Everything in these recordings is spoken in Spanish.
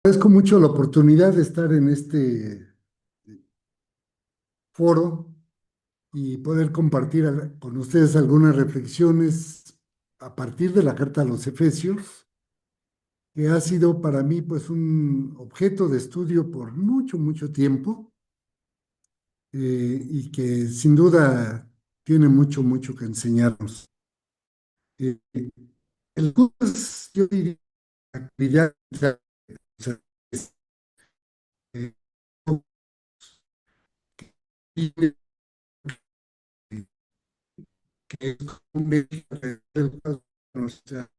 Agradezco mucho la oportunidad de estar en este foro y poder compartir con ustedes algunas reflexiones a partir de la carta a los Efesios, que ha sido para mí pues un objeto de estudio por mucho, mucho tiempo, y que sin duda tiene mucho, mucho que enseñarnos. Eh, el curso es, yo diría, actividad, eh, que es un medio del cual nuestra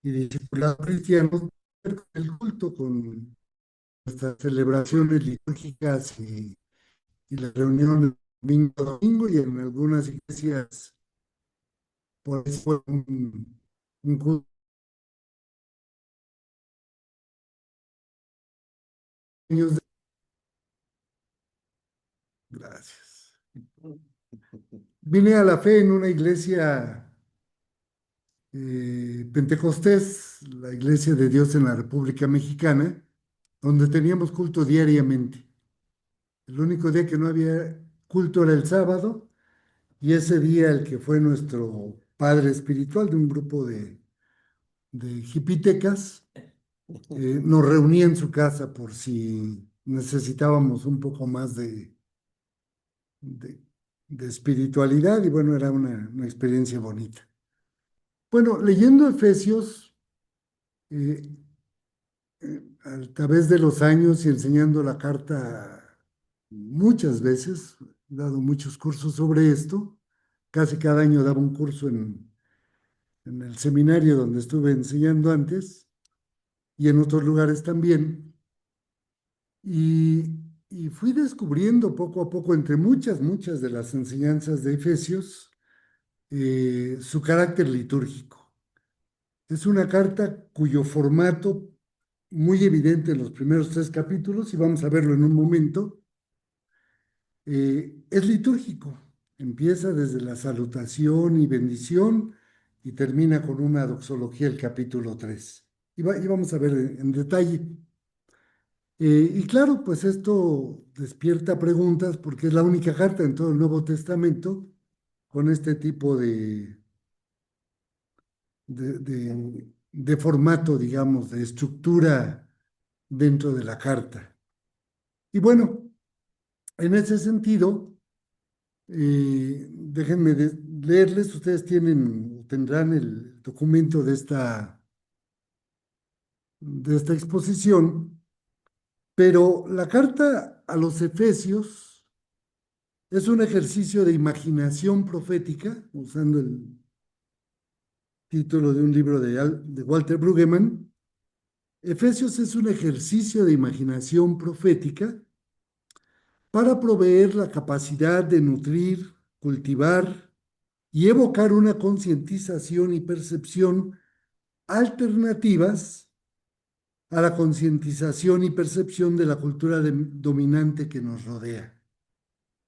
y discipulado cristiano, el culto con nuestras celebraciones litúrgicas y las reuniones domingo a domingo, y en algunas iglesias por eso fue un culto de años. Gracias. Vine a la fe en una iglesia pentecostés, la Iglesia de Dios en la República Mexicana, donde teníamos culto diariamente. El único día que no había culto era el sábado. Y ese día el que fue nuestro padre espiritual de un grupo de jipitecas, nos reunía en su casa por si necesitábamos un poco más de, de espiritualidad, y bueno, era una experiencia bonita. Bueno, leyendo Efesios, eh, a través de los años y enseñando la carta muchas veces, he dado muchos cursos sobre esto, casi cada año daba un curso en el seminario donde estuve enseñando antes y en otros lugares también. Y, y fui descubriendo poco a poco, entre muchas, muchas de las enseñanzas de Efesios, su carácter litúrgico. Es una carta cuyo formato, muy evidente en los primeros tres capítulos, y vamos a verlo en un momento, es litúrgico. Empieza desde la salutación y bendición y termina con una doxología el capítulo 3. Y vamos a ver en detalle. Y claro, pues esto despierta preguntas porque es la única carta en todo el Nuevo Testamento con este tipo de formato, digamos, de estructura dentro de la carta. Y bueno, en ese sentido, déjenme leerles, ustedes tendrán el documento de esta exposición, pero la carta a los Efesios es un ejercicio de imaginación profética, usando el título de un libro de Walter Brueggemann. Efesios es un ejercicio de imaginación profética para proveer la capacidad de nutrir, cultivar y evocar una concientización y percepción alternativas a la concientización y percepción de la cultura dominante que nos rodea.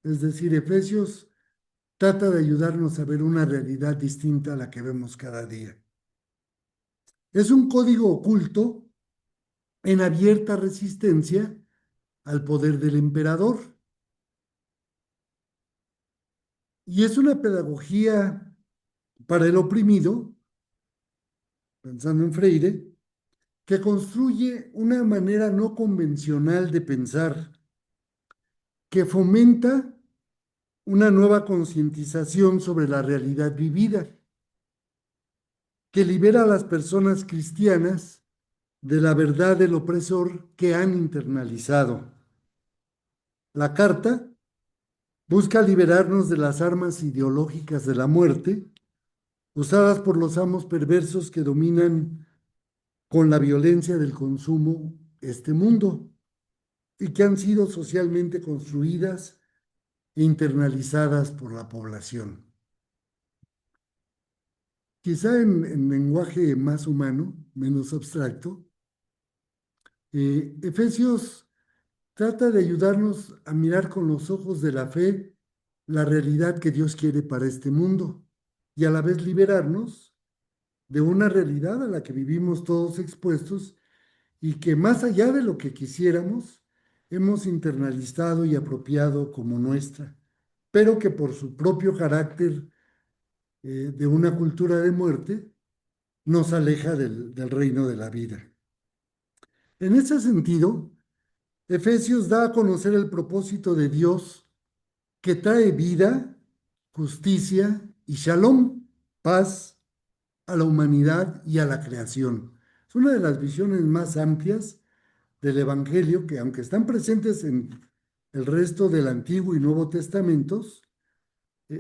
Es decir, Efesios trata de ayudarnos a ver una realidad distinta a la que vemos cada día. Es un código oculto en abierta resistencia al poder del emperador, y es una pedagogía para el oprimido, pensando en Freire, que construye una manera no convencional de pensar, que fomenta una nueva concientización sobre la realidad vivida, que libera a las personas cristianas de la verdad del opresor que han internalizado. La carta busca liberarnos de las armas ideológicas de la muerte, usadas por los amos perversos que dominan con la violencia del consumo este mundo y que han sido socialmente construidas e internalizadas por la población. Quizá en lenguaje más humano, menos abstracto, Efesios trata de ayudarnos a mirar con los ojos de la fe la realidad que Dios quiere para este mundo y a la vez liberarnos de una realidad a la que vivimos todos expuestos y que más allá de lo que quisiéramos, hemos internalizado y apropiado como nuestra, pero que por su propio carácter de una cultura de muerte nos aleja del reino de la vida. En ese sentido, Efesios da a conocer el propósito de Dios que trae vida, justicia y shalom, paz a la humanidad y a la creación. Es una de las visiones más amplias del Evangelio que, aunque están presentes en el resto del Antiguo y Nuevo Testamentos,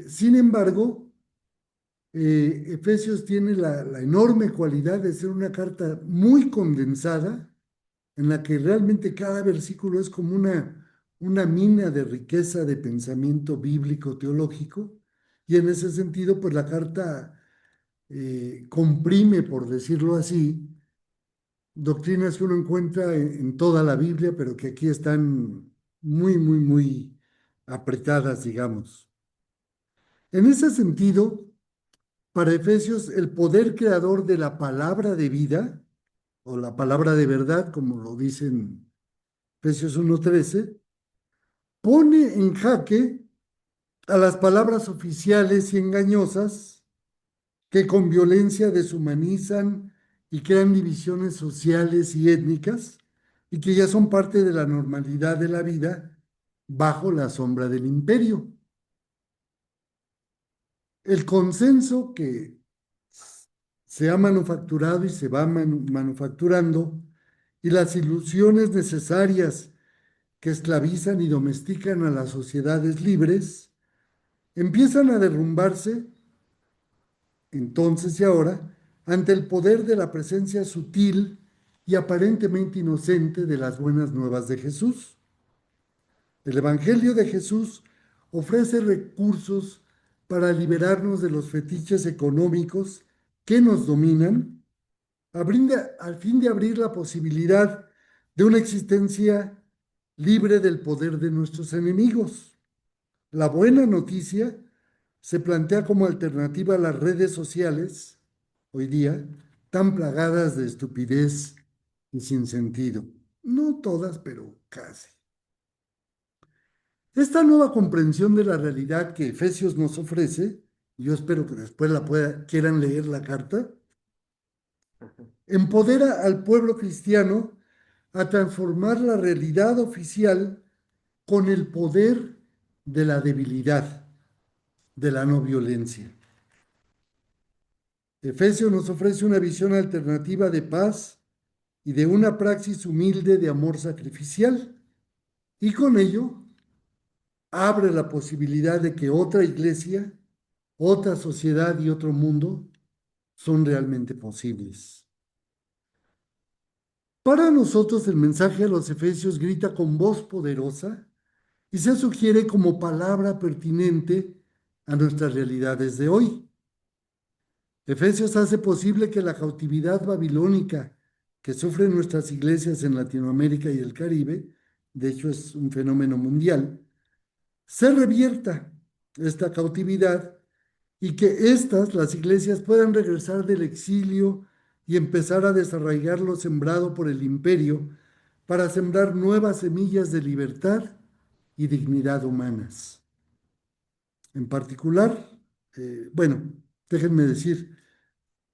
sin embargo, Efesios tiene la enorme cualidad de ser una carta muy condensada, en la que realmente cada versículo es como una mina de riqueza de pensamiento bíblico, teológico, y en ese sentido, pues la carta comprime, por decirlo así, doctrinas que uno encuentra en toda la Biblia, pero que aquí están muy, muy, muy apretadas, digamos. En ese sentido, para Efesios, el poder creador de la palabra de vida, o la palabra de verdad, como lo dicen Efesios 1:13, pone en jaque a las palabras oficiales y engañosas que con violencia deshumanizan y crean divisiones sociales y étnicas y que ya son parte de la normalidad de la vida bajo la sombra del imperio. El consenso que se ha manufacturado y se va manufacturando y las ilusiones necesarias que esclavizan y domestican a las sociedades libres empiezan a derrumbarse entonces y ahora ante el poder de la presencia sutil y aparentemente inocente de las buenas nuevas de Jesús. El Evangelio de Jesús ofrece recursos para liberarnos de los fetiches económicos que nos dominan, al fin de abrir la posibilidad de una existencia libre del poder de nuestros enemigos. La buena noticia se plantea como alternativa a las redes sociales, hoy día, tan plagadas de estupidez y sin sentido. No todas, pero casi. Esta nueva comprensión de la realidad que Efesios nos ofrece, y yo espero que después quieran leer la carta, empodera al pueblo cristiano a transformar la realidad oficial con el poder de la debilidad, de la no violencia. Efesios nos ofrece una visión alternativa de paz y de una praxis humilde de amor sacrificial, y con ello abre la posibilidad de que otra iglesia, otra sociedad y otro mundo son realmente posibles. Para nosotros el mensaje a los Efesios grita con voz poderosa y se sugiere como palabra pertinente a nuestras realidades de hoy. Efesios hace posible que la cautividad babilónica que sufren nuestras iglesias en Latinoamérica y el Caribe, de hecho es un fenómeno mundial, se revierta esta cautividad y que las iglesias, puedan regresar del exilio y empezar a desarraigar lo sembrado por el imperio para sembrar nuevas semillas de libertad y dignidad humanas. En particular, bueno, déjenme decir,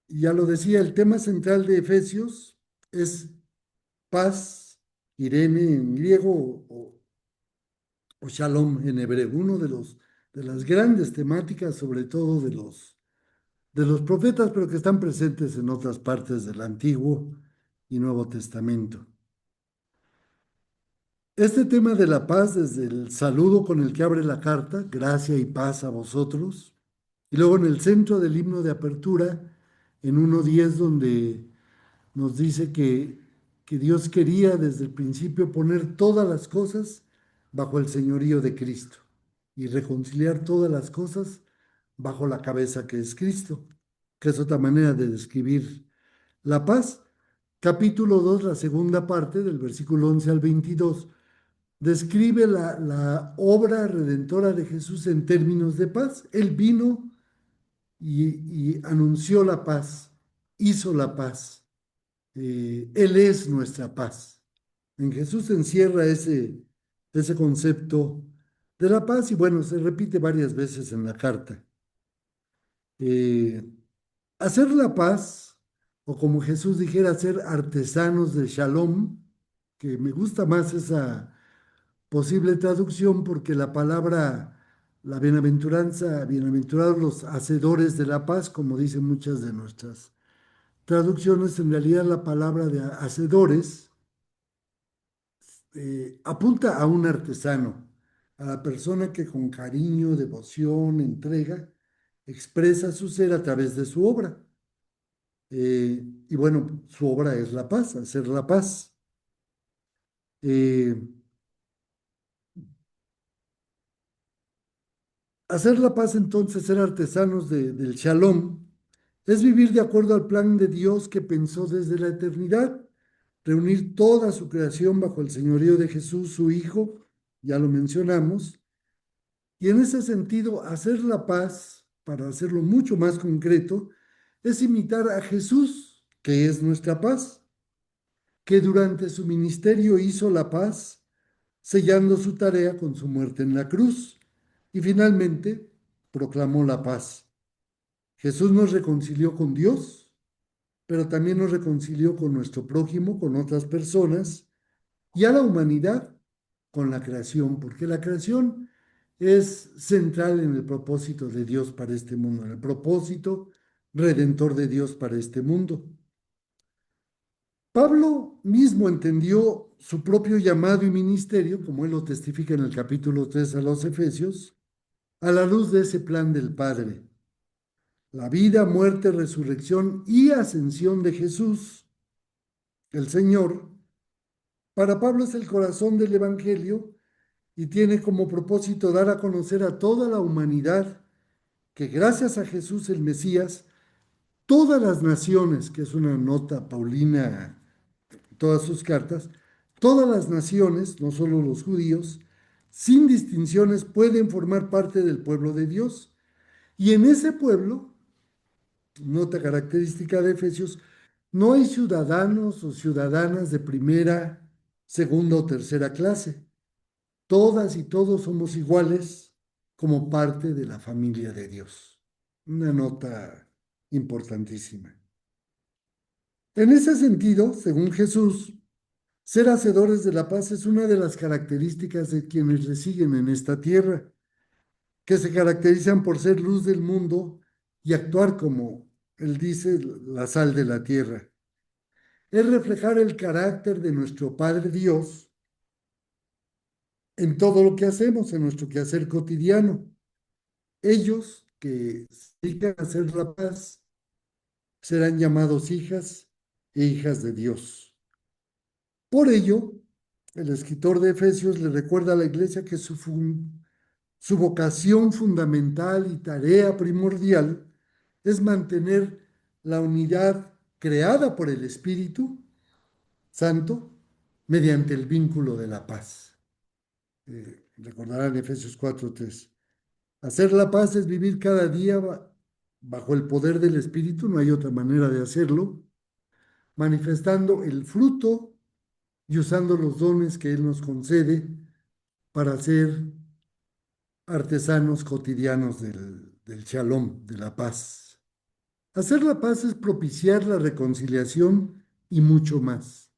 ya lo decía, el tema central de Efesios es paz, Irene en griego o shalom en hebreo, uno de las grandes temáticas, sobre todo de los profetas, pero que están presentes en otras partes del Antiguo y Nuevo Testamento. Este tema de la paz, desde el saludo con el que abre la carta, gracia y paz a vosotros, y luego en el centro del himno de apertura, en 1:10, donde nos dice que Dios quería desde el principio poner todas las cosas bajo el señorío de Cristo y reconciliar todas las cosas bajo la cabeza que es Cristo, que es otra manera de describir la paz. Capítulo 2, la segunda parte, del versículo 11 al 22, describe la obra redentora de Jesús en términos de paz. Él vino y anunció la paz, hizo la paz. Él es nuestra paz. En Jesús se encierra ese concepto de la paz y bueno, se repite varias veces en la carta. Eh, Hacer la paz, o como Jesús dijera, ser artesanos de Shalom, que me gusta más esa posible traducción porque la palabra, la bienaventuranza, bienaventurados los hacedores de la paz, como dicen muchas de nuestras traducciones, en realidad la palabra de hacedores apunta a un artesano, a la persona que con cariño, devoción, entrega, expresa su ser a través de su obra. Y bueno, su obra es la paz, hacer la paz. Eh, Hacer la paz entonces, ser artesanos del shalom, es vivir de acuerdo al plan de Dios que pensó desde la eternidad, reunir toda su creación bajo el señorío de Jesús, su Hijo, ya lo mencionamos, y en ese sentido, hacer la paz, para hacerlo mucho más concreto, es imitar a Jesús, que es nuestra paz, que durante su ministerio hizo la paz, sellando su tarea con su muerte en la cruz, y finalmente proclamó la paz. Jesús nos reconcilió con Dios, pero también nos reconcilió con nuestro prójimo, con otras personas, y a la humanidad con la creación, porque la creación es central en el propósito de Dios para este mundo, en el propósito redentor de Dios para este mundo. Pablo mismo entendió su propio llamado y ministerio, como él lo testifica en el capítulo 3 a los Efesios, a la luz de ese plan del Padre. La vida, muerte, resurrección y ascensión de Jesús, el Señor, para Pablo es el corazón del Evangelio y tiene como propósito dar a conocer a toda la humanidad que gracias a Jesús el Mesías, todas las naciones, que es una nota paulina en todas sus cartas, todas las naciones, no solo los judíos, sin distinciones pueden formar parte del pueblo de Dios. Y en ese pueblo, nota característica de Efesios, no hay ciudadanos o ciudadanas de primera, segunda o tercera clase. Todas y todos somos iguales como parte de la familia de Dios. Una nota importantísima. En ese sentido, según Jesús, ser hacedores de la paz es una de las características de quienes le siguen en esta tierra, que se caracterizan por ser luz del mundo y actuar como él dice, la sal de la tierra. Es reflejar el carácter de nuestro Padre Dios en todo lo que hacemos, en nuestro quehacer cotidiano. Ellos que se dedican a hacer la paz serán llamados hijas e hijas de Dios. Por ello, el escritor de Efesios le recuerda a la iglesia que su vocación fundamental y tarea primordial es mantener la unidad creada por el Espíritu Santo mediante el vínculo de la paz. Recordarán Efesios 4:3. Hacer la paz es vivir cada día bajo el poder del Espíritu, no hay otra manera de hacerlo, manifestando el fruto y usando los dones que Él nos concede para ser artesanos cotidianos del shalom, de la paz. Hacer la paz es propiciar la reconciliación y mucho más.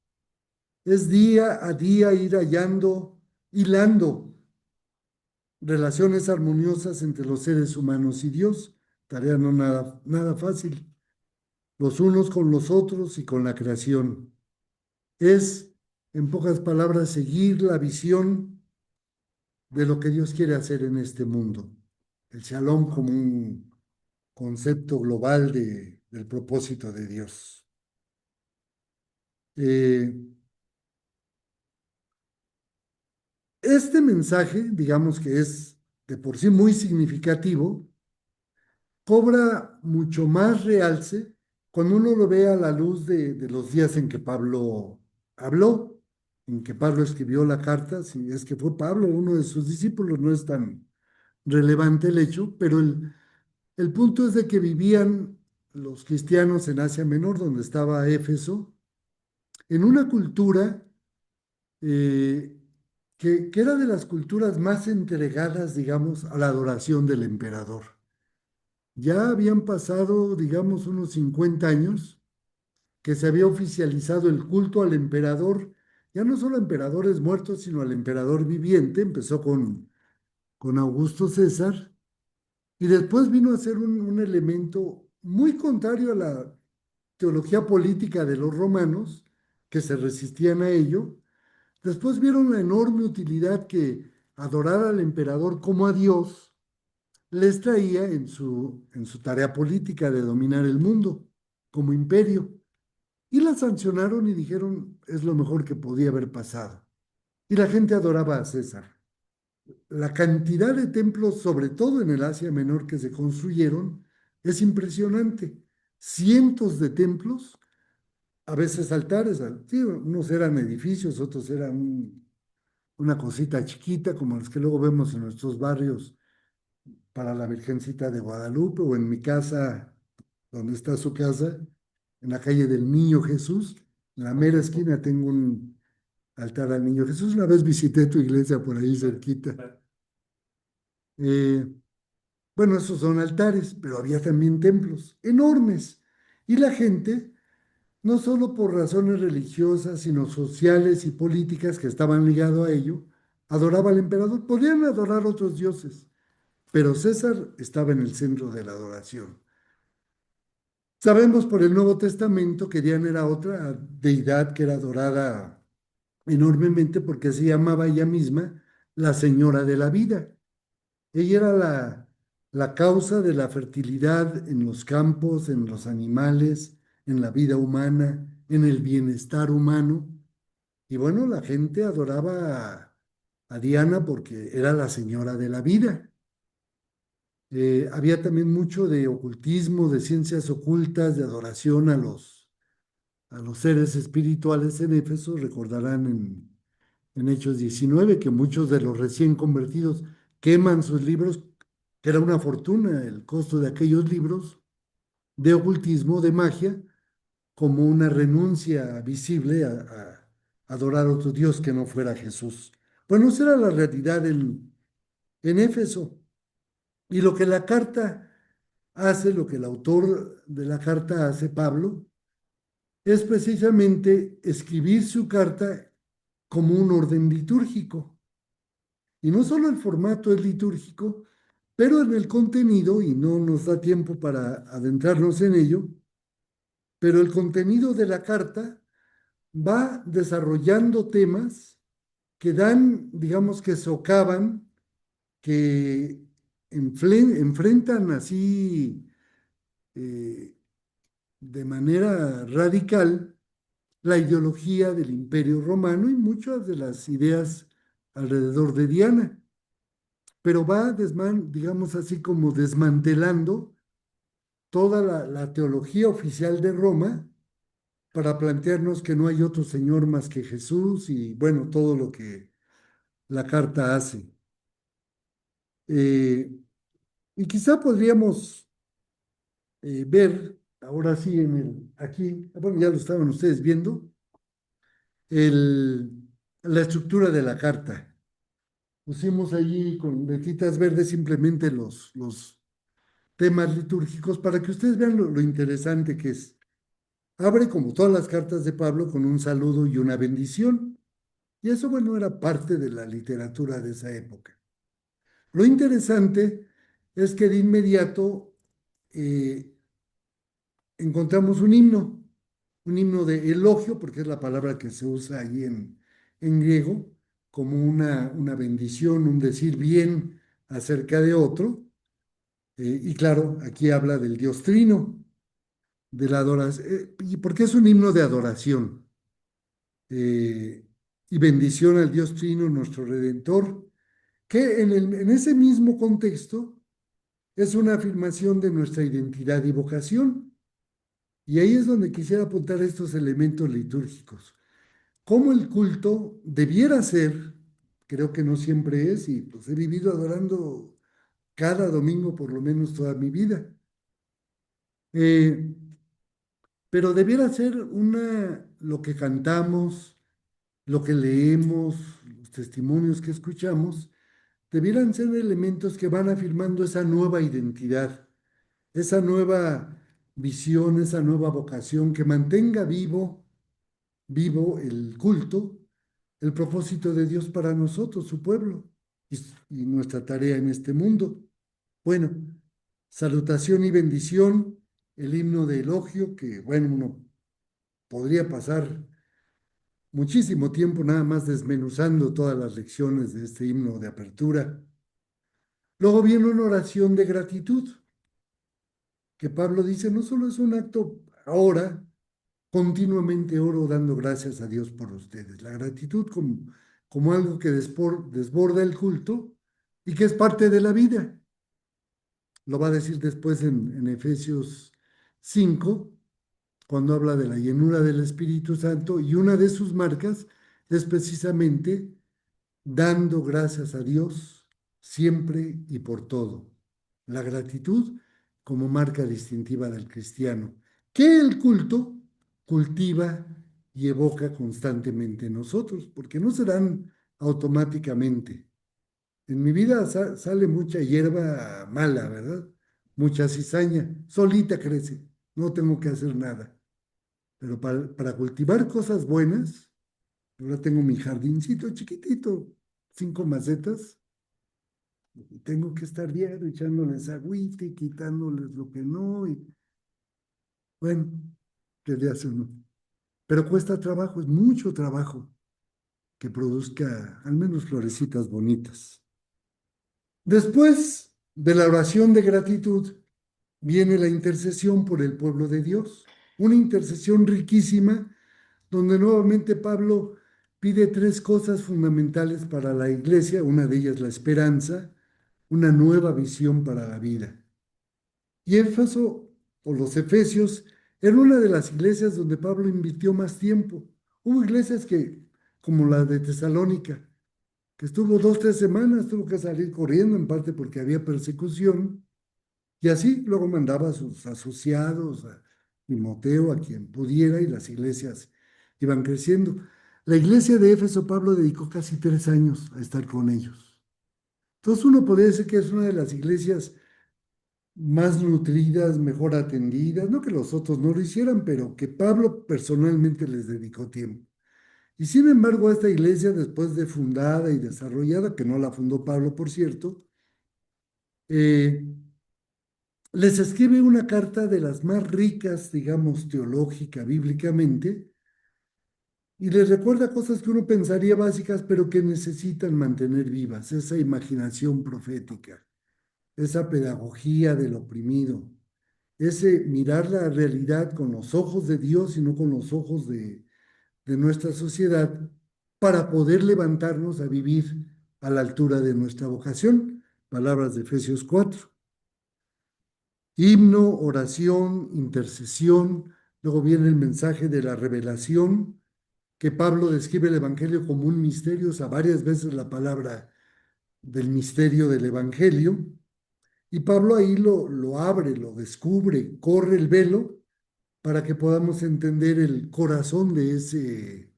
Es día a día ir hallando, hilando relaciones armoniosas entre los seres humanos y Dios. Tarea no nada fácil. Los unos con los otros y con la creación. Es, en pocas palabras, seguir la visión de lo que Dios quiere hacer en este mundo. El shalom como un concepto global del propósito de Dios. Eh, este mensaje, digamos que es de por sí muy significativo, cobra mucho más realce cuando uno lo ve a la luz de los días en que Pablo habló, en que Pablo escribió la carta, si es que fue Pablo, uno de sus discípulos, no es tan relevante el hecho, pero el punto es de que vivían los cristianos en Asia Menor, donde estaba Éfeso, en una cultura eh, que era de las culturas más entregadas, digamos, a la adoración del emperador. Ya habían pasado, digamos, unos 50 años que se había oficializado el culto al emperador, ya no solo a emperadores muertos, sino al emperador viviente. Empezó con Augusto César y después vino a ser un elemento muy contrario a la teología política de los romanos, que se resistían a ello. Después vieron la enorme utilidad que adorar al emperador como a Dios les traía en su tarea política de dominar el mundo como imperio. Y la sancionaron y dijeron, es lo mejor que podía haber pasado. Y la gente adoraba a César. La cantidad de templos, sobre todo en el Asia Menor, que se construyeron, es impresionante. Cientos de templos, a veces altares, sí, unos eran edificios, otros eran una cosita chiquita, como los que luego vemos en nuestros barrios para la Virgencita de Guadalupe, o en mi casa, donde está su casa, en la calle del Niño Jesús. En la mera esquina tengo un altar al Niño Jesús. Una vez visité tu iglesia por ahí cerquita. Eh, bueno, esos son altares, pero había también templos enormes. Y la gente, no solo por razones religiosas, sino sociales y políticas que estaban ligadas a ello, adoraba al emperador. Podían adorar otros dioses, pero César estaba en el centro de la adoración. Sabemos por el Nuevo Testamento que Diana era otra deidad que era adorada enormemente porque se llamaba ella misma la Señora de la Vida. Ella era la causa de la fertilidad en los campos, en los animales, en la vida humana, en el bienestar humano. Y bueno, la gente adoraba a Diana porque era la Señora de la Vida. Había también mucho de ocultismo, de ciencias ocultas, de adoración a los seres espirituales en Éfeso. Recordarán en Hechos 19 que muchos de los recién convertidos queman sus libros, que era una fortuna el costo de aquellos libros de ocultismo, de magia, como una renuncia visible a adorar a otro Dios que no fuera Jesús. Bueno, esa era la realidad en Éfeso. Y lo que la carta hace, lo que el autor de la carta hace, Pablo, es precisamente escribir su carta como un orden litúrgico. Y no solo el formato es litúrgico, pero en el contenido, y no nos da tiempo para adentrarnos en ello, pero el contenido de la carta va desarrollando temas que dan, digamos que socavan, que enfrentan así eh, de manera radical la ideología del Imperio Romano y muchas de las ideas alrededor de Diana, pero va, digamos así, como desmantelando toda la teología oficial de Roma para plantearnos que no hay otro Señor más que Jesús y bueno, todo lo que la carta hace. Eh, y quizá podríamos ver, ahora sí, aquí, bueno, ya lo estaban ustedes viendo, el, la estructura de la carta. Pusimos allí con letritas verdes simplemente los temas litúrgicos para que ustedes vean lo interesante que es. Abre como todas las cartas de Pablo con un saludo y una bendición. Y eso, bueno, era parte de la literatura de esa época. Lo interesante es que de inmediato eh, encontramos un himno de elogio, porque es la palabra que se usa allí en griego, como una bendición, un decir bien acerca de otro. Y claro, aquí habla del Dios Trino, de la adoración. ¿Y por qué es un himno de adoración? Y bendición al Dios Trino, nuestro Redentor, que en ese mismo contexto es una afirmación de nuestra identidad y vocación. Y ahí es donde quisiera apuntar estos elementos litúrgicos. Cómo el culto debiera ser, creo que no siempre es, y pues he vivido adorando cada domingo por lo menos toda mi vida. Eh, pero debiera ser lo que cantamos, lo que leemos, los testimonios que escuchamos, debieran ser elementos que van afirmando esa nueva identidad, esa nueva visión, esa nueva vocación que mantenga vivo el culto, el propósito de Dios para nosotros, su pueblo, y nuestra tarea en este mundo. Bueno, salutación y bendición, el himno de elogio, que bueno, uno podría pasar muchísimo tiempo nada más desmenuzando todas las lecciones de este himno de apertura. Luego viene una oración de gratitud, que Pablo dice, no solo es un acto ahora, continuamente oro dando gracias a Dios por ustedes. La gratitud como algo que desborda el culto y que es parte de la vida. Lo va a decir después en Efesios 5, cuando habla de la llenura del Espíritu Santo, y una de sus marcas es precisamente dando gracias a Dios siempre y por todo. La gratitud como marca distintiva del cristiano, que el culto cultiva y evoca constantemente en nosotros, porque no se dan automáticamente. En mi vida sale mucha hierba mala, ¿verdad? Mucha cizaña, solita crece, no tengo que hacer nada. Pero para cultivar cosas buenas, ahora tengo mi jardincito chiquitito, 5 macetas, y tengo que estar diario echándoles agüita y quitándoles lo que no, y bueno, ¿qué le hace uno? Pero cuesta trabajo, es mucho trabajo que produzca al menos florecitas bonitas. Después de la oración de gratitud, viene la intercesión por el pueblo de Dios, una intercesión riquísima donde nuevamente Pablo pide tres cosas fundamentales para la iglesia, una de ellas la esperanza, una nueva visión para la vida. Y Éfeso, o los Efesios, era una de las iglesias donde Pablo invirtió más tiempo. Hubo iglesias como la de Tesalónica, que estuvo 2, 3 semanas, tuvo que salir corriendo, en parte porque había persecución, y así luego mandaba a sus asociados, a Timoteo, a quien pudiera, y las iglesias iban creciendo. La iglesia de Éfeso, Pablo dedicó casi 3 años a estar con ellos. Entonces uno podría decir que es una de las iglesias más nutridas, mejor atendidas, no que los otros no lo hicieran, pero que Pablo personalmente les dedicó tiempo. Y sin embargo, esta iglesia, después de fundada y desarrollada, que no la fundó Pablo, por cierto, eh, les escribe una carta de las más ricas, digamos, teológica, bíblicamente, y les recuerda cosas que uno pensaría básicas, pero que necesitan mantener vivas, esa imaginación profética, esa pedagogía del oprimido, ese mirar la realidad con los ojos de Dios y no con los ojos de nuestra sociedad, para poder levantarnos a vivir a la altura de nuestra vocación. Palabras de Efesios 4. Himno, oración, intercesión. Luego viene el mensaje de la revelación, que Pablo describe el Evangelio como un misterio, o sea, varias veces la palabra del misterio del Evangelio. Y Pablo ahí lo abre, lo descubre, corre el velo para que podamos entender el corazón de ese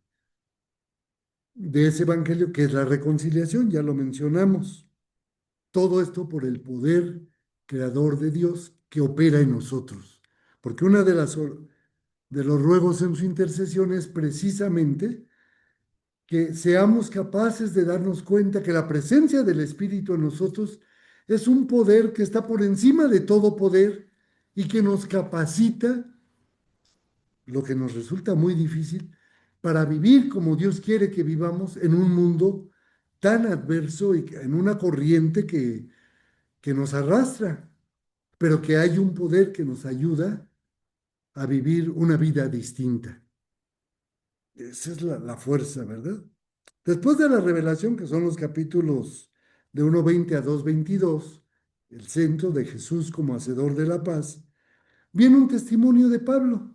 Evangelio, que es la reconciliación, ya lo mencionamos. Todo esto por el poder creador de Dios que opera en nosotros. Porque una de los ruegos en su intercesión es precisamente que seamos capaces de darnos cuenta que la presencia del Espíritu en nosotros es un poder que está por encima de todo poder y que nos capacita, lo que nos resulta muy difícil, para vivir como Dios quiere que vivamos en un mundo tan adverso y en una corriente que nos arrastra, pero que hay un poder que nos ayuda a vivir una vida distinta. Esa es la fuerza, ¿verdad? Después de la revelación, que son los capítulos de 1:20 a 2:22, el centro de Jesús como hacedor de la paz, viene un testimonio de Pablo,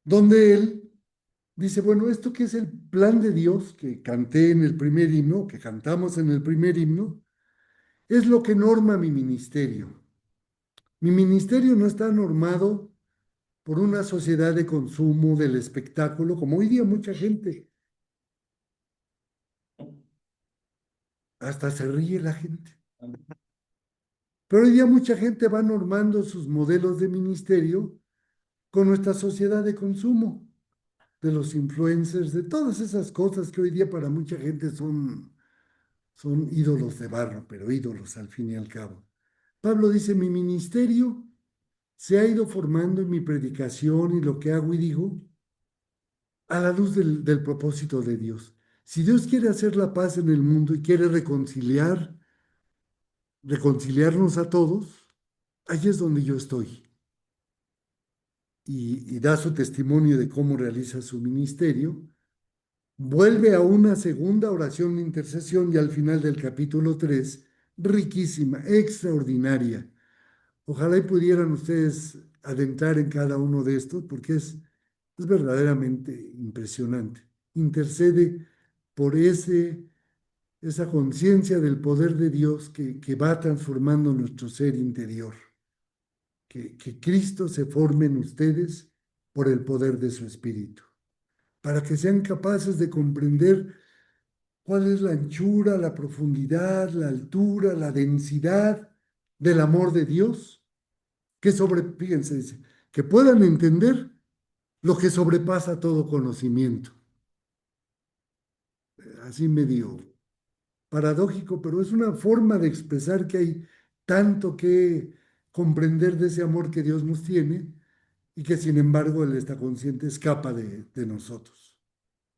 donde él dice, bueno, esto que es el plan de Dios que canté en el primer himno, que cantamos en el primer himno, es lo que norma mi ministerio. Mi ministerio no está normado por una sociedad de consumo del espectáculo, como hoy día mucha gente, hasta se ríe la gente. Pero hoy día mucha gente va normando sus modelos de ministerio con nuestra sociedad de consumo, de los influencers, de todas esas cosas que hoy día para mucha gente son ídolos de barro, pero ídolos al fin y al cabo. Pablo dice, mi ministerio se ha ido formando en mi predicación y lo que hago y digo a la luz del propósito de Dios. Si Dios quiere hacer la paz en el mundo y quiere reconciliarnos a todos, ahí es donde yo estoy. Y da su testimonio de cómo realiza su ministerio. Vuelve a una segunda oración de intercesión y al final del capítulo 3, riquísima, extraordinaria. Ojalá y pudieran ustedes adentrar en cada uno de estos porque es verdaderamente impresionante. Intercede por esa conciencia del poder de Dios que va transformando nuestro ser interior. Que Cristo se forme en ustedes por el poder de su Espíritu, para que sean capaces de comprender cuál es la anchura, la profundidad, la altura, la densidad del amor de Dios, fíjense, dice, que puedan entender lo que sobrepasa todo conocimiento. Así medio paradójico, pero es una forma de expresar que hay tanto que comprender de ese amor que Dios nos tiene y que sin embargo Él está consciente, escapa de nosotros.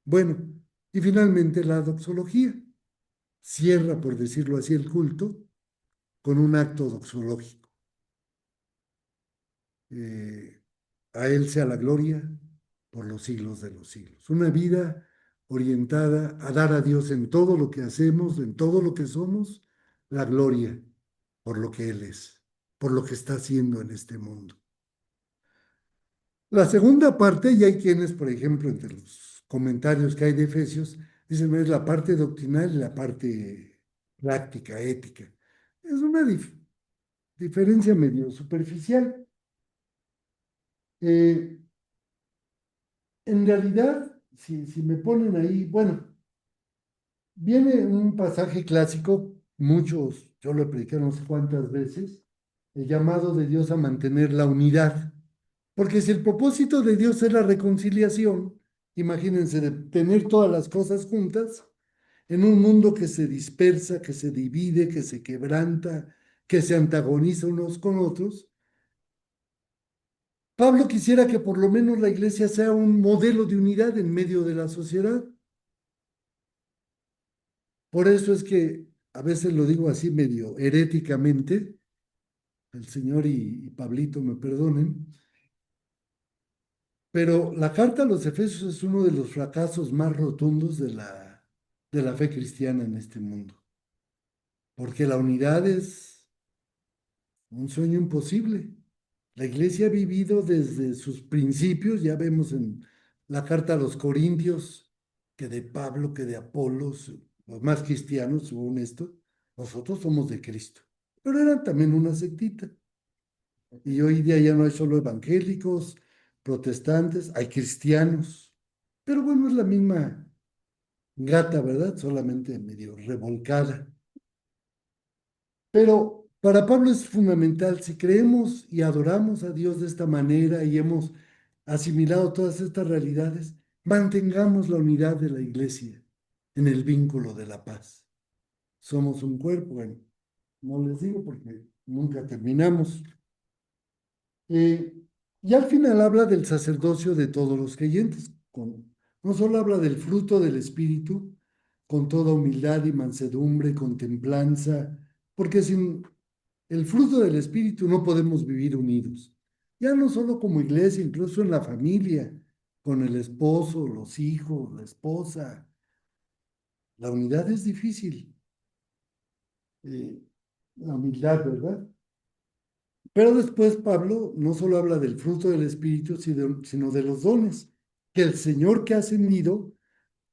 Bueno, y finalmente la doxología cierra, por decirlo así, el culto con un acto doxológico. Eh, a Él sea la gloria por los siglos de los siglos. Una vida orientada a dar a Dios en todo lo que hacemos, en todo lo que somos, la gloria por lo que Él es, por lo que está haciendo en este mundo. La segunda parte, y hay quienes, por ejemplo, entre los comentarios que hay de Efesios, dicen es la parte doctrinal y la parte práctica, ética. Es una diferencia medio superficial. Eh, en realidad, si me ponen ahí, bueno, viene un pasaje clásico, muchos, yo lo prediqué no sé cuántas veces, el llamado de Dios a mantener la unidad. Porque si el propósito de Dios es la reconciliación, imagínense de tener todas las cosas juntas en un mundo que se dispersa, que se divide, que se quebranta, que se antagoniza unos con otros. Pablo quisiera que por lo menos la iglesia sea un modelo de unidad en medio de la sociedad. Por eso es que a veces lo digo así medio heréticamente, el Señor y Pablito me perdonen, pero la carta a los Efesios es uno de los fracasos más rotundos de la fe cristiana en este mundo, porque la unidad es un sueño imposible. La iglesia ha vivido desde sus principios, ya vemos en la carta a los Corintios, que de Pablo, que de Apolos, los más cristianos, según esto, nosotros somos de Cristo, pero eran también una sectita. Y hoy día ya no hay solo evangélicos, protestantes, hay cristianos. Pero bueno, es la misma gata, ¿verdad? Solamente medio revolcada. Pero para Pablo es fundamental, si creemos y adoramos a Dios de esta manera y hemos asimilado todas estas realidades, mantengamos la unidad de la iglesia en el vínculo de la paz. Somos un cuerpo, bueno, no les digo porque nunca terminamos. Eh, y al final habla del sacerdocio de todos los creyentes. No solo habla del fruto del Espíritu, con toda humildad y mansedumbre, con templanza, porque sin el fruto del Espíritu no podemos vivir unidos. Ya no solo como iglesia, incluso en la familia, con el esposo, los hijos, la esposa. La unidad es difícil. eh, la humildad, ¿verdad? Pero después Pablo no solo habla del fruto del Espíritu, sino de los dones, que el Señor que ha ascendido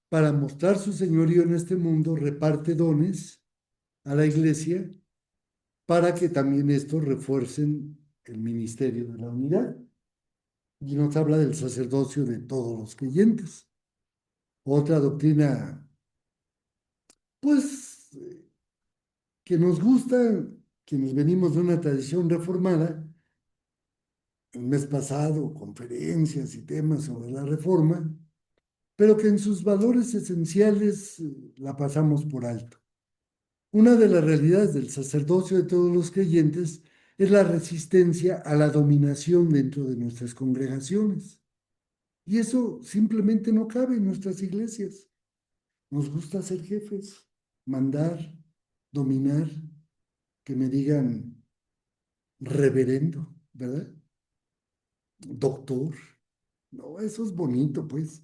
para mostrar su señorío en este mundo reparte dones a la iglesia para que también estos refuercen el ministerio de la unidad. y nos habla del sacerdocio de todos los creyentes. Otra doctrina, pues, que nos gusta, quienes venimos de una tradición reformada, el mes pasado, conferencias y temas sobre la reforma, pero que en sus valores esenciales la pasamos por alto. Una de las realidades del sacerdocio de todos los creyentes es la resistencia a la dominación dentro de nuestras congregaciones. Y eso simplemente no cabe en nuestras iglesias. Nos gusta ser jefes, mandar, dominar, que me digan reverendo, ¿verdad? Doctor. No, eso es bonito, pues.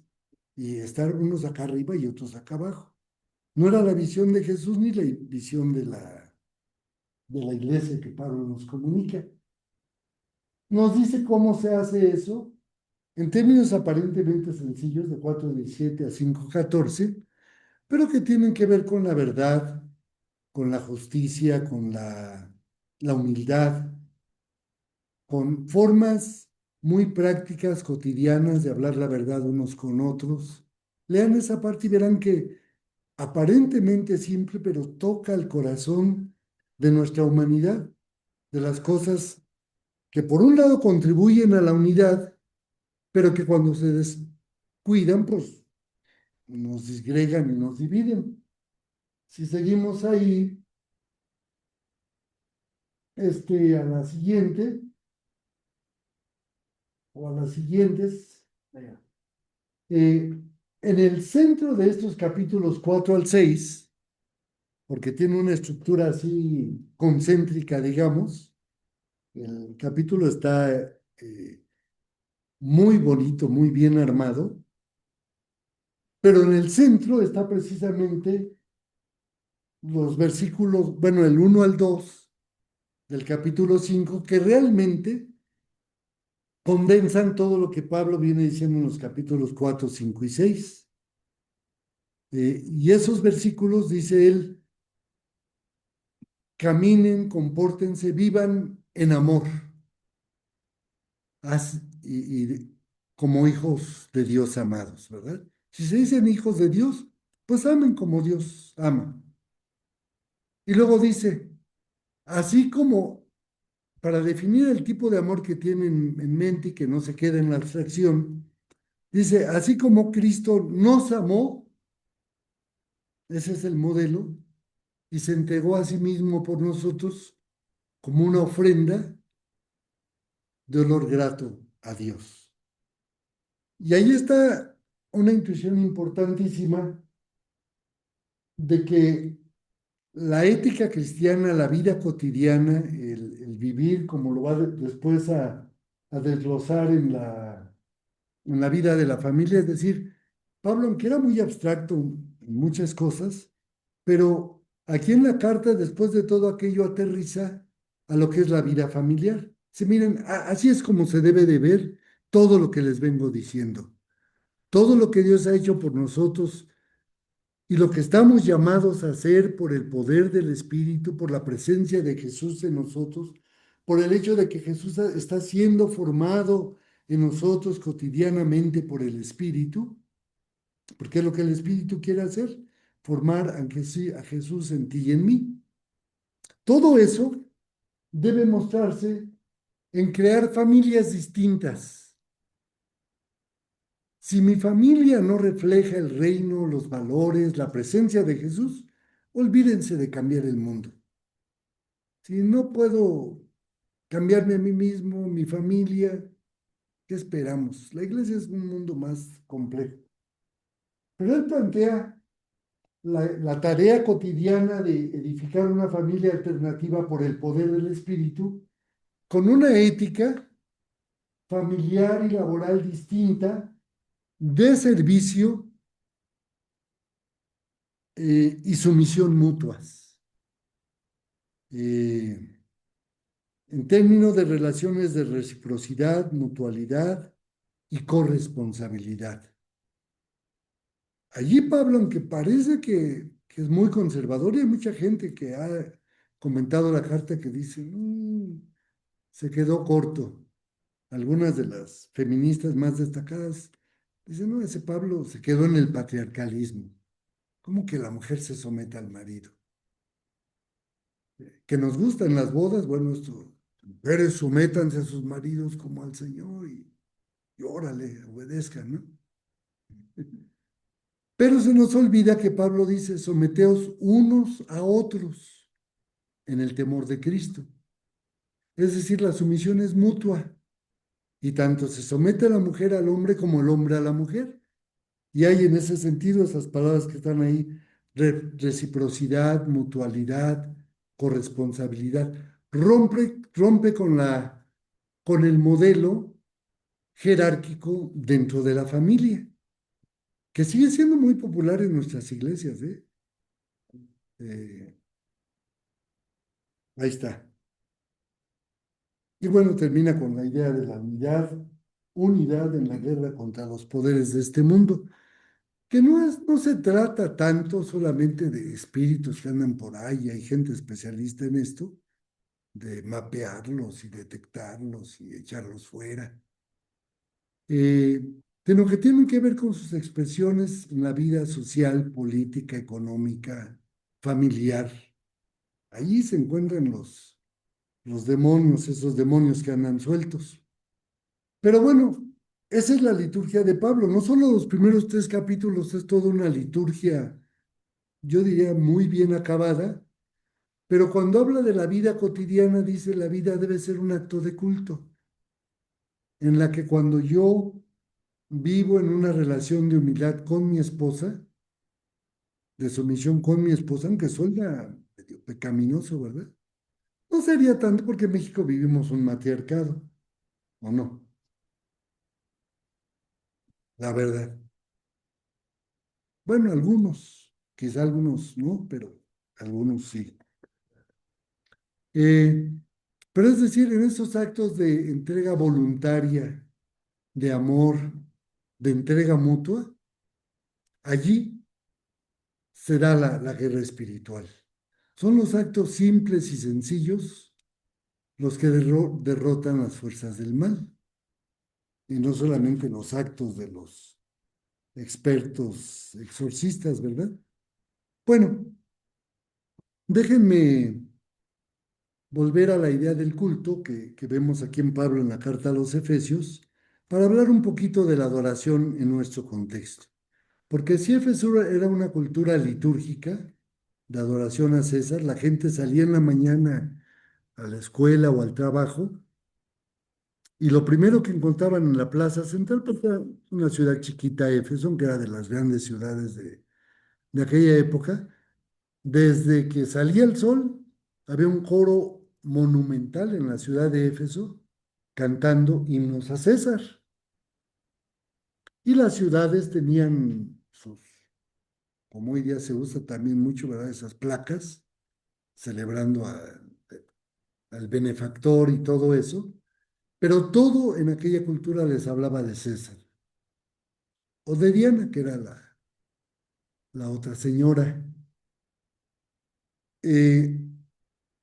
Y estar unos acá arriba y otros acá abajo. No era la visión de Jesús ni la visión de la iglesia que Pablo nos comunica. Nos dice cómo se hace eso en términos aparentemente sencillos de 4:17 a 5:14, pero que tienen que ver con la verdad, con la justicia, con la humildad, con formas muy prácticas, cotidianas de hablar la verdad unos con otros. Lean esa parte y verán que aparentemente simple, pero toca el corazón de nuestra humanidad, de las cosas que por un lado contribuyen a la unidad, pero que cuando se descuidan, pues nos disgregan y nos dividen. Si seguimos ahí, a la siguiente, o a las siguientes, eh, en el centro de estos capítulos 4 al 6, porque tiene una estructura así concéntrica, digamos, el capítulo está muy bonito, muy bien armado, pero en el centro está precisamente los versículos, bueno, el 1 al 2 del capítulo 5, que realmente condensan todo lo que Pablo viene diciendo en los capítulos 4, 5 y 6. Y esos versículos, dice él, caminen, compórtense, vivan en amor, como hijos de Dios amados, ¿verdad? Si se dicen hijos de Dios, pues amen como Dios ama. Y luego dice, así como para definir el tipo de amor que tienen en mente y que no se quede en la abstracción, dice, así como Cristo nos amó, ese es el modelo, y se entregó a sí mismo por nosotros como una ofrenda de olor grato a Dios. Y ahí está una intuición importantísima de que la ética cristiana, la vida cotidiana, el vivir como lo va después a desglosar en la vida de la familia, es decir, Pablo, aunque era muy abstracto en muchas cosas, pero aquí en la carta, después de todo aquello, aterriza a lo que es la vida familiar. Si miren, así es como se debe de ver todo lo que les vengo diciendo. Todo lo que Dios ha hecho por nosotros y lo que estamos llamados a hacer por el poder del Espíritu, por la presencia de Jesús en nosotros, por el hecho de que Jesús está siendo formado en nosotros cotidianamente por el Espíritu, porque es lo que el Espíritu quiere hacer, formar a Jesús en ti y en mí. Todo eso debe mostrarse en crear familias distintas. Si mi familia no refleja el reino, los valores, la presencia de Jesús, olvídense de cambiar el mundo. Si no puedo cambiarme a mí mismo, mi familia, ¿qué esperamos? La iglesia es un mundo más complejo. Pero él plantea la tarea cotidiana de edificar una familia alternativa por el poder del Espíritu, con una ética familiar y laboral distinta, de servicio y sumisión mutuas. Eh, en términos de relaciones de reciprocidad, mutualidad y corresponsabilidad. Allí Pablo, aunque parece que es muy conservador, y hay mucha gente que ha comentado la carta que dice, se quedó corto. algunas de las feministas más destacadas dicen, no, ese Pablo se quedó en el patriarcalismo. ¿Cómo que la mujer se somete al marido? Que nos gustan las bodas, bueno, esto, mujeres sométanse a sus maridos como al Señor y órale, obedezcan, ¿no? Pero se nos olvida que Pablo dice, someteos unos a otros en el temor de Cristo. Es decir, la sumisión es mutua y tanto se somete la mujer al hombre como el hombre a la mujer. Y hay en ese sentido esas palabras que están ahí, reciprocidad, mutualidad, corresponsabilidad. Rompe con el modelo jerárquico dentro de la familia, que sigue siendo muy popular en nuestras iglesias, ¿eh? Eh, Ahí está. Y bueno, termina con la idea de la unidad en la guerra contra los poderes de este mundo, que no se trata tanto solamente de espíritus que andan por ahí, hay gente especialista en esto, de mapearlos y detectarlos y echarlos fuera, eh, sino que tienen que ver con sus expresiones en la vida social, política, económica, familiar. Allí se encuentran los demonios, esos demonios que andan sueltos. Pero bueno, esa es la liturgia de Pablo. No solo los primeros 3 capítulos, es toda una liturgia, yo diría, muy bien acabada, pero cuando habla de la vida cotidiana, dice la vida debe ser un acto de culto, en la que cuando yo vivo en una relación de humildad con mi esposa, de sumisión con mi esposa, aunque suena medio pecaminoso, ¿verdad? No sería tanto porque en México vivimos un matriarcado, ¿o no? La verdad. Bueno, algunos, quizá algunos no, pero algunos sí. Eh, pero es decir, en esos actos de entrega voluntaria, de amor, de entrega mutua, allí se da la guerra espiritual. Son los actos simples y sencillos los que derrotan las fuerzas del mal, y no solamente los actos de los expertos exorcistas, ¿verdad? Bueno, déjenme volver a la idea del culto que vemos aquí en Pablo en la carta a los Efesios, para hablar un poquito de la adoración en nuestro contexto. Porque si Éfeso era una cultura litúrgica de adoración a César, la gente salía en la mañana a la escuela o al trabajo y lo primero que encontraban en la plaza central, pues era una ciudad chiquita, Éfeso, que era de las grandes ciudades de aquella época. Desde que salía el sol, había un coro monumental en la ciudad de Éfeso cantando himnos a César. Y las ciudades tenían sus, como hoy día se usa también mucho, ¿verdad? Esas placas celebrando al benefactor y todo eso. Pero todo en aquella cultura les hablaba de César. O de Diana, que era la otra señora. Eh,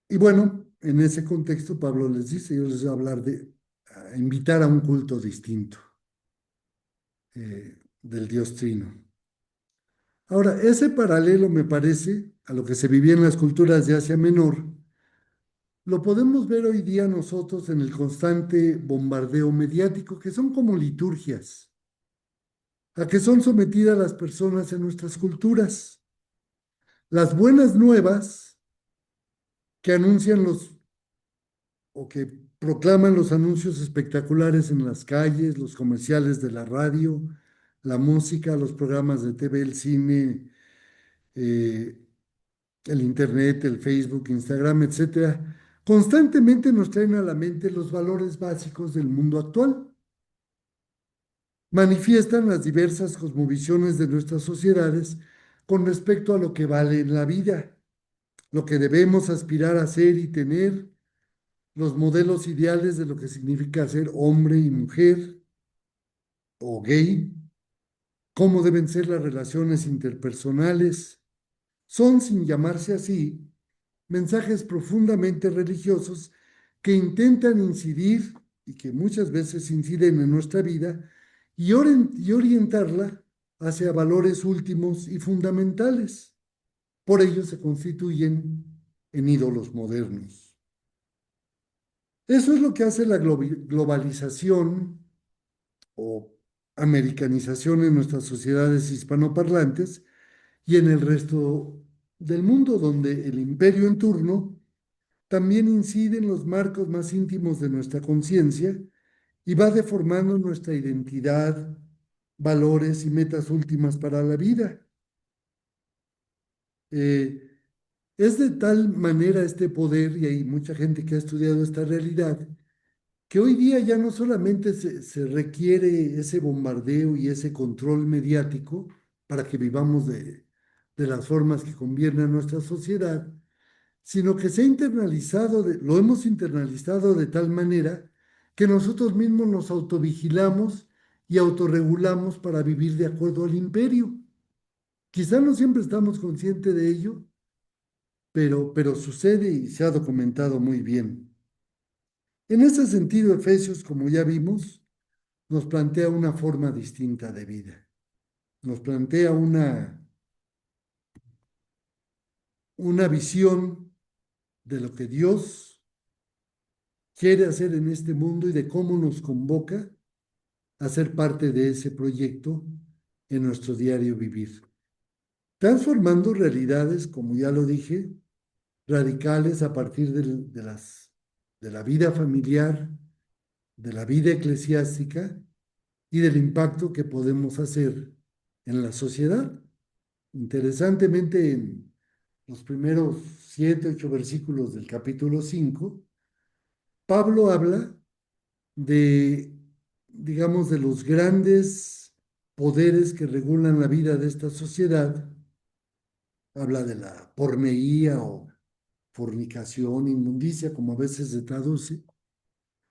y bueno, en ese contexto Pablo les dice, yo les voy a hablar a invitar a un culto distinto del Dios Trino. Ahora, ese paralelo me parece a lo que se vivía en las culturas de Asia Menor, lo podemos ver hoy día nosotros en el constante bombardeo mediático, que son como liturgias, a que son sometidas las personas en nuestras culturas. Las buenas nuevas que anuncian o que proclaman los anuncios espectaculares en las calles, los comerciales de la radio, la música, los programas de TV, el cine, eh, el internet, el Facebook, Instagram, etcétera, constantemente nos traen a la mente los valores básicos del mundo actual. Manifiestan las diversas cosmovisiones de nuestras sociedades con respecto a lo que vale en la vida, lo que debemos aspirar a ser y tener, los modelos ideales de lo que significa ser hombre y mujer o gay, cómo deben ser las relaciones interpersonales. Son, sin llamarse así, mensajes profundamente religiosos que intentan incidir y que muchas veces inciden en nuestra vida y orientarla hacia valores últimos y fundamentales. Por ello se constituyen en ídolos modernos. Eso es lo que hace la globalización o americanización en nuestras sociedades hispanoparlantes y en el resto del mundo, donde el imperio en turno también incide en los marcos más íntimos de nuestra conciencia y va deformando nuestra identidad, valores y metas últimas para la vida. Eh, es de tal manera este poder, y hay mucha gente que ha estudiado esta realidad, que hoy día ya no solamente se requiere ese bombardeo y ese control mediático para que vivamos de las formas que conviene a nuestra sociedad, sino que se ha internalizado, lo hemos internalizado de tal manera que nosotros mismos nos autovigilamos y autorregulamos para vivir de acuerdo al imperio. Quizá no siempre estamos conscientes de ello, pero sucede y se ha documentado muy bien. En ese sentido, Efesios, como ya vimos, nos plantea una forma distinta de vida. Nos plantea una visión de lo que Dios quiere hacer en este mundo y de cómo nos convoca a ser parte de ese proyecto en nuestro diario vivir. Transformando realidades, como ya lo dije, radicales a partir de la vida familiar, de la vida eclesiástica y del impacto que podemos hacer en la sociedad. Interesantemente, en los primeros 7, 8 versículos del capítulo 5, Pablo habla de, digamos, de los grandes poderes que regulan la vida de esta sociedad. Habla de la porneía o fornicación, inmundicia, como a veces se traduce,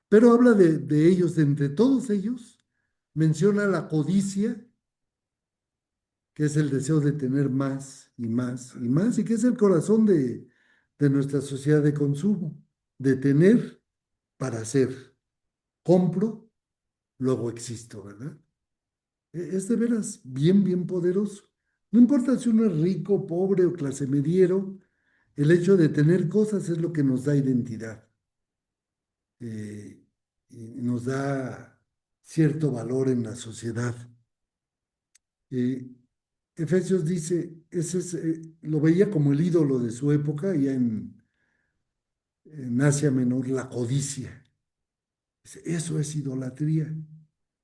pero habla de ellos, de entre todos ellos, menciona la codicia, que es el deseo de tener más y más y más, y que es el corazón de nuestra sociedad de consumo, de tener para hacer. Compro, luego existo, ¿verdad? Es de veras bien, bien poderoso. No importa si uno es rico, pobre o clase mediero, el hecho de tener cosas es lo que nos da identidad, y nos da cierto valor en la sociedad. Eh, Efesios dice, lo veía como el ídolo de su época, ya en Asia Menor, la codicia. Dice, eso es idolatría,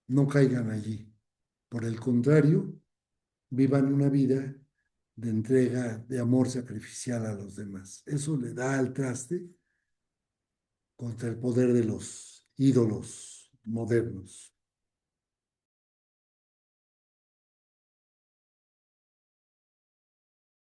no caigan allí. Por el contrario, vivan una vida de entrega, de amor sacrificial a los demás. Eso le da al traste contra el poder de los ídolos modernos.